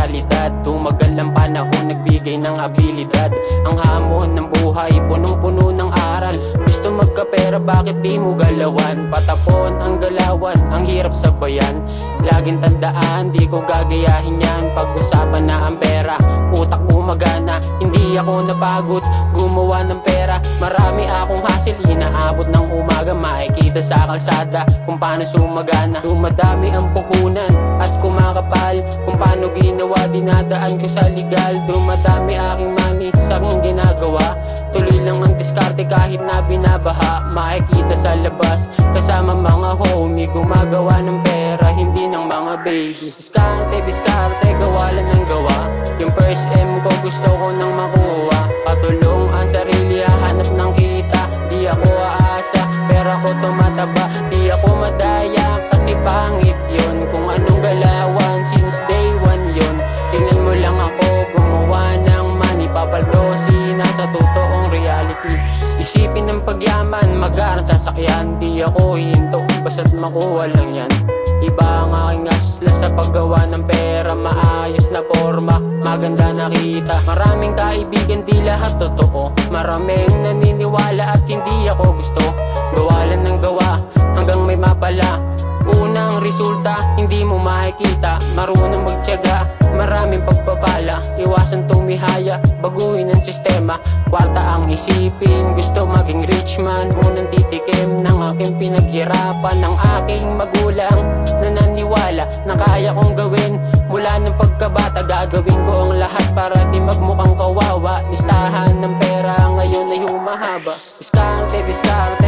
realidad. Tumagal ang panahon, nagbigay ng abilidad. Ang hamon ng buhay, punong-puno ng aral. Gusto magkapera, bakit di mo galawan? Patapon ang galawan, ang hirap sabayan. Laging tandaan, di ko gagayahin yan. Pag-usapan na ang pera, utak gumagana. Hindi ako napagod, gumawa ng pera. Marami akong hassle, inaabot ng umaga. Makikita sa kalsada kung paano sumagana. Dumadami ang puhunan at kumakapal. Kung paano ginawa, dinadaan ko sa legal. Dumadami aking money sa aking ginagawa. Tuloy lang ang diskarte kahit na binabaha. Makikita sa labas kasama mga homie, gumagawa ng pera, hindi ng mga baby. Diskarte, diskarte, gawa lang ng gawa. Yung first M ko gusto ko nang makuha. Patulong ang sarili, hahanap ng kita. Di ako aasa, pera ko tumataba. Di ako madaya kasi pangit yun. Kung anong galawan, since day one yun. Tingnan mo lang ako, gumawa ng money. Papaldosi, nasa totoong reality. Isipin ng pagyaman, magarang sasakyan. Di ako hihinto, basta't makuha lang yan. Iba ang aking asla sa paggawa ng pera. Maayos na forma, maganda nakita. Maraming kaibigan, di lahat totoo. Maraming naniniwala at hindi ako gusto. Gawa lang ng gawa, hanggang may mapala. Unang resulta, hindi mo makikita. Marunong magtiyaga, maraming pagpapala. Iwasan tumihaya, baguhin ang sistema. Kwarta ang isipin, gusto maging rich man. Unang titikim ng aking pinaghirapan. Ng aking magulang, nananiwala na kaya kong gawin. Mula ng pagkabata, gagawin ko ang lahat para di magmukhang kawawa. Listahan ng pera ngayon ay humahaba. Diskarte, diskarte,